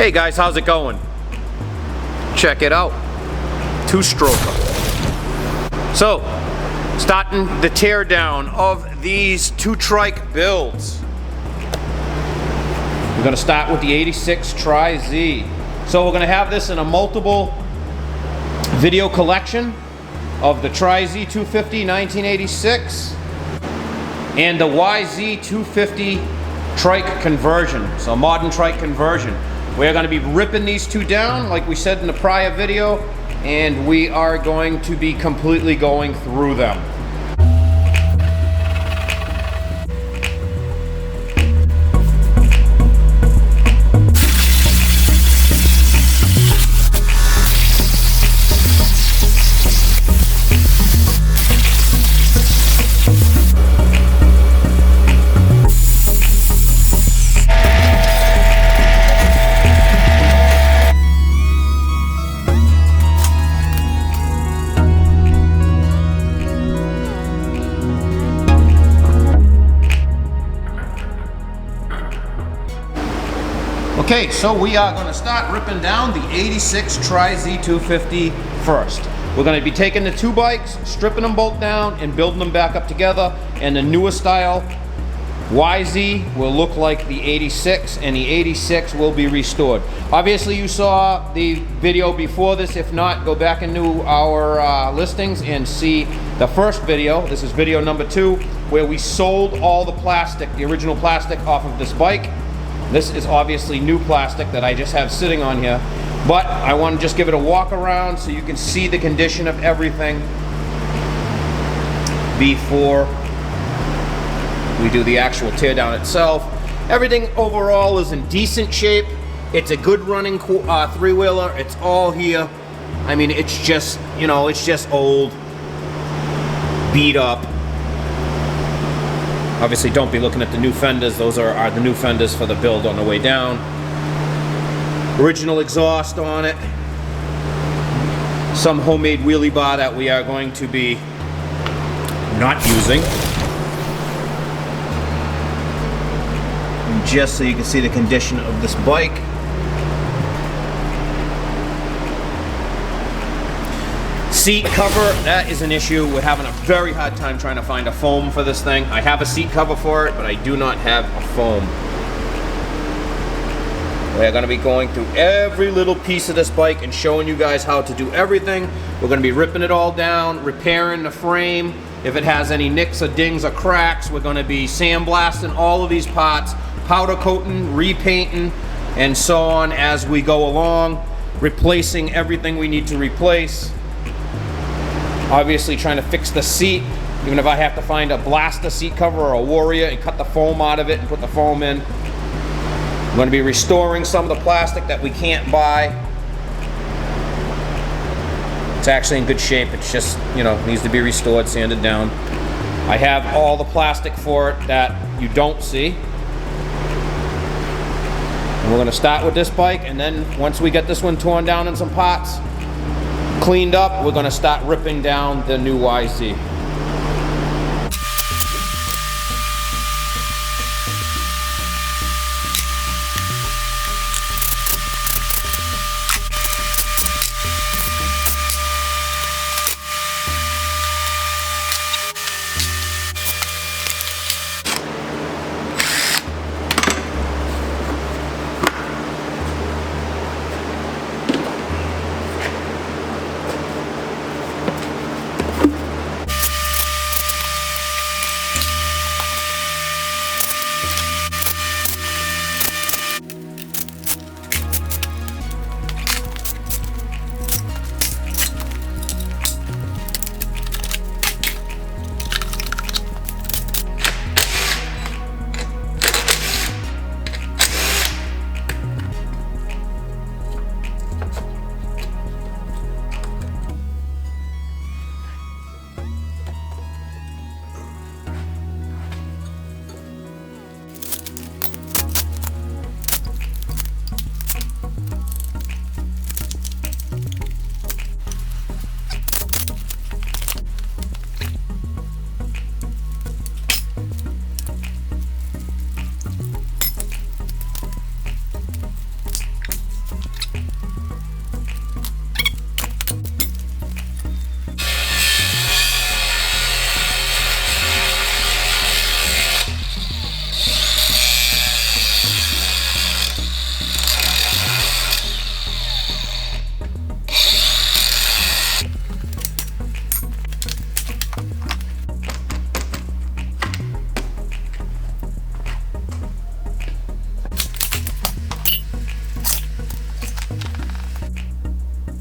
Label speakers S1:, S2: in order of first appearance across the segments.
S1: Hey guys, how's it going? Check it out. Two-stroker. So, starting the teardown of these two Trike builds. We're going to start with the 86 TRI-Z. So we're going to have this in a multiple video collection of the TRI-Z 250 1986 and the YZ 250 Trike conversion. So modern Trike conversion. We're going to be ripping these two down like we said in the prior video, and we are going to be completely going through them. Okay, so we are going to start ripping down the 86 TRI-Z 250 first. We're going to be taking the two bikes, stripping them both down, and building them back up together. And the newer style YZ will look like the 86, and the 86 will be restored. Obviously, you saw the video before this. If not, go back into our listings and see the first video. This is video number 2, where we sold all the plastic, the original plastic, off of this bike. This is obviously new plastic that I just have sitting on here, but I want to just give it a walk around so you can see the condition of everything before we do the actual teardown itself. Everything overall is in decent shape. It's a good running three-wheeler. It's all here. I mean, it's just, you know, it's just old, beat up. Obviously, don't be looking at the new fenders. Those are the new fenders for the build on the way down. Original exhaust on it. Some homemade wheelie bar that we are going to be not using. And just so you can see the condition of this bike. Seat cover, that is an issue. We're having a very hard time trying to find a foam for this thing. I have a seat cover for it, but I do not have a foam. We're going to be going through every little piece of this bike and showing you guys how to do everything. We're going to be ripping it all down, repairing the frame. If it has any nicks or dings or cracks, we're going to be sandblasting all of these parts, powder coating, repainting, and so on as we go along, replacing everything we need to replace. Obviously trying to fix the seat, even if I have to find a blaster seat cover or a Warrior and cut the foam out of it and put the foam in. I'm going to be restoring some of the plastic that we can't buy. It's actually in good shape. It's just, you know, needs to be restored, sanded down. I have all the plastic for it that you don't see. And we're going to start with this bike, and then once we get this one torn down in some parts, cleaned up, we're going to start ripping down the new YZ.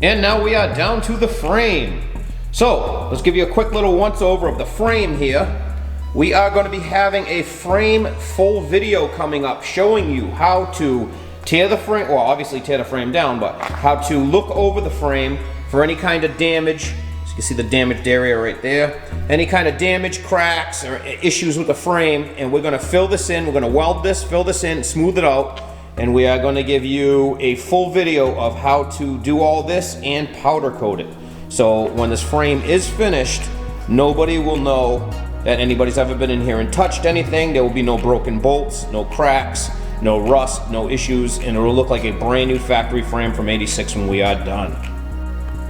S1: And now we are down to the frame. So let's give you a quick little once over of the frame here. We are going to be having a frame full video coming up showing you how to tear the frame, well obviously tear the frame down, but how to look over the frame for any kind of damage. So you can see the damaged area right there. Any kind of damage, cracks, or issues with the frame, and we're going to fill this in. We're going to weld this, fill this in, smooth it out, and we are going to give you a full video of how to do all this and powder coat it. So when this frame is finished, nobody will know that anybody's ever been in here and touched anything. There will be no broken bolts, no cracks, no rust, no issues, and it will look like a brand new factory frame from '86 when we are done.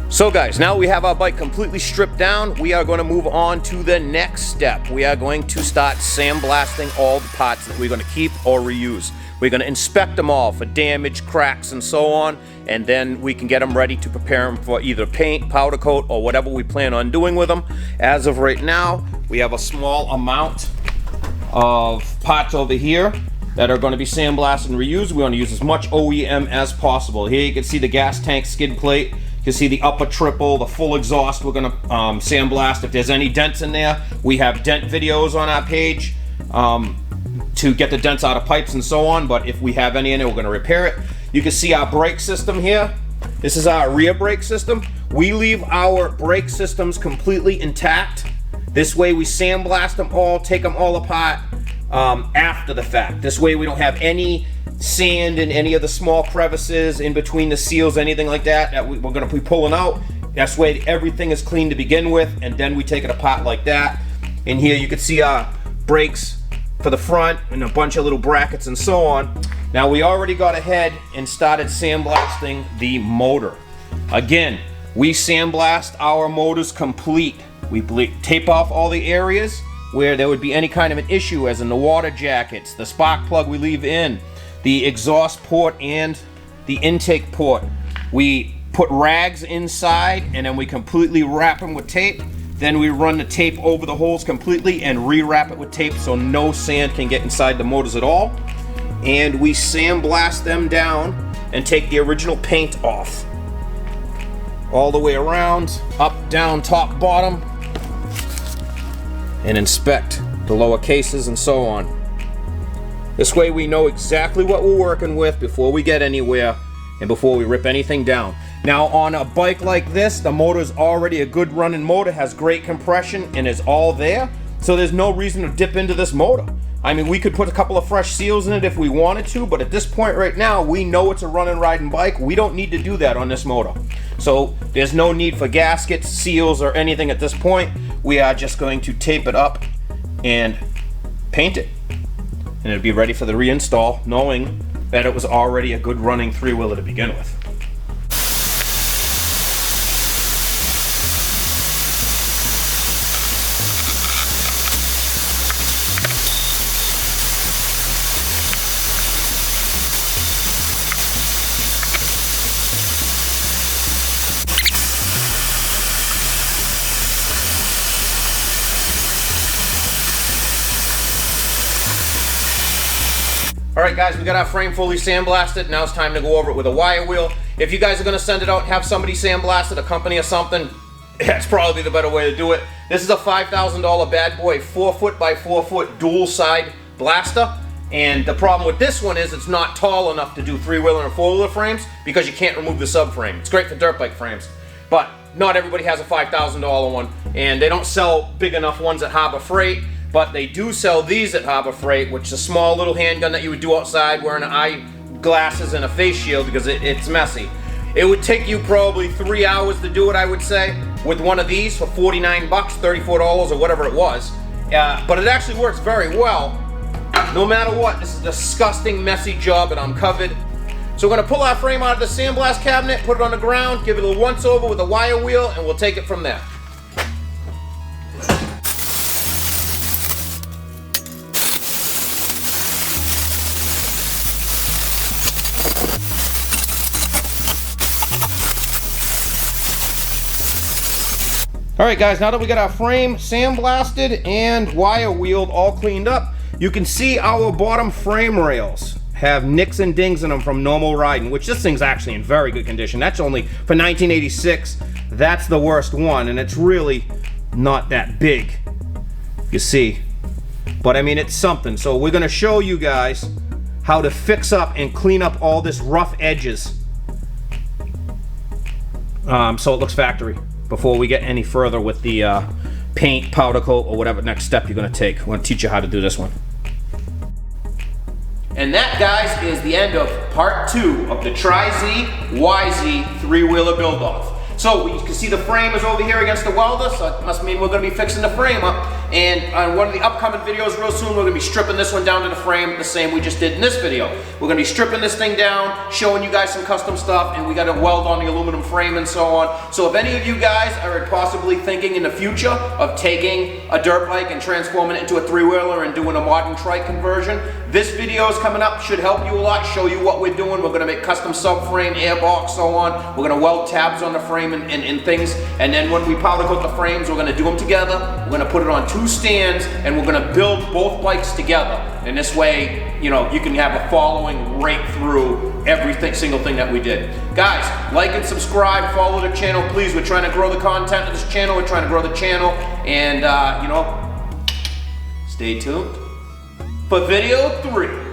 S1: So guys, now we have our bike completely stripped down. We are going to move on to the next step. We are going to start sandblasting all the parts that we're going to keep or reuse. We're going to inspect them all for damage, cracks, and so on, and then we can get them ready to prepare them for either paint, powder coat, or whatever we plan on doing with them. As of right now, we have a small amount of parts over here that are going to be sandblasted and reused. We want to use as much OEM as possible. Here you can see the gas tank skid plate. You can see the upper triple, the full exhaust we're going to sandblast. If there's any dents in there, we have dent videos on our page to get the dents out of pipes and so on, but if we have any in it, we're going to repair it. You can see our brake system here. This is our rear brake system. We leave our brake systems completely intact. This way we sandblast them all, take them all apart after the fact. This way we don't have any sand in any of the small crevices in between the seals, anything like that we're going to be pulling out. That's way everything is clean to begin with, and then we take it apart like that. In here you can see our brakes for the front and a bunch of little brackets and so on. Now we already got ahead and started sandblasting the motor. Again, we sandblast our motors complete. We tape off all the areas where there would be any kind of an issue, as in the water jackets, the spark plug we leave in, the exhaust port and the intake port. We put rags inside and then we completely wrap them with tape. Then we run the tape over the holes completely and rewrap it with tape so no sand can get inside the motors at all. And we sandblast them down and take the original paint off. All the way around, up, down, top, bottom, and inspect the lower cases and so on. This way we know exactly what we're working with before we get anywhere and before we rip anything down. Now on a bike like this, the motor is already a good running motor, has great compression, and is all there. So there's no reason to dip into this motor. I mean, we could put a couple of fresh seals in it if we wanted to, but at this point right now, we know it's a running, riding bike. We don't need to do that on this motor. So there's no need for gaskets, seals, or anything at this point. We are just going to tape it up and paint it. And it'll be ready for the reinstall, knowing that it was already a good running three-wheeler to begin with. Alright guys, we got our frame fully sandblasted. Now it's time to go over it with a wire wheel. If you guys are going to send it out and have somebody sandblast it, a company or something, that's probably the better way to do it. This is a $5,000 bad boy, 4-foot by 4-foot dual side blaster. And the problem with this one is it's not tall enough to do three-wheeler and four-wheeler frames because you can't remove the subframe. It's great for dirt bike frames, but not everybody has a $5,000 one, and they don't sell big enough ones at Harbor Freight. But they do sell these at Harbor Freight, which is a small little handgun that you would do outside wearing eyeglasses and a face shield because it's messy. It would take you probably 3 hours to do it, I would say, with one of these for 49 bucks, $34 or whatever it was. But it actually works very well. No matter what, this is a disgusting, messy job, and I'm covered. So we're going to pull our frame out of the sandblast cabinet, put it on the ground, give it a little once over with a wire wheel, and we'll take it from there. Alright guys, now that we got our frame sandblasted and wire wheeled all cleaned up, you can see our bottom frame rails have nicks and dings in them from normal riding, which this thing's actually in very good condition. That's only for 1986. That's the worst one, and it's really not that big, you see. But I mean, it's something. So we're gonna show you guys how to fix up and clean up all this rough edges so it looks factory before we get any further with the paint, powder coat, or whatever next step you're gonna take. We're gonna teach you how to do this one. And that, guys, is the end of part 2 of the TRI-Z YZ 3-wheeler build-off. So you can see the frame is over here against the welder, so it must mean we're going to be fixing the frame up. And on one of the upcoming videos real soon, we're going to be stripping this one down to the frame, the same we just did in this video. We're going to be stripping this thing down, showing you guys some custom stuff, and we got to weld on the aluminum frame and so on. So if any of you guys are possibly thinking in the future of taking a dirt bike and transforming it into a 3-wheeler and doing a modern trike conversion, this video is coming up, should help you a lot, show you what we're doing. We're going to make custom subframe, airbox, so on. We're going to weld tabs on the frame and things, and then when we powder coat the frames, we're going to do them together. We're going to put it on 2 stands, and we're going to build both bikes together. And this way, you know, you can have a following right through every single thing that we did. Guys, like and subscribe, follow the channel, please. We're trying to grow the content of this channel. We're trying to grow the channel, and you know, stay tuned for video 3.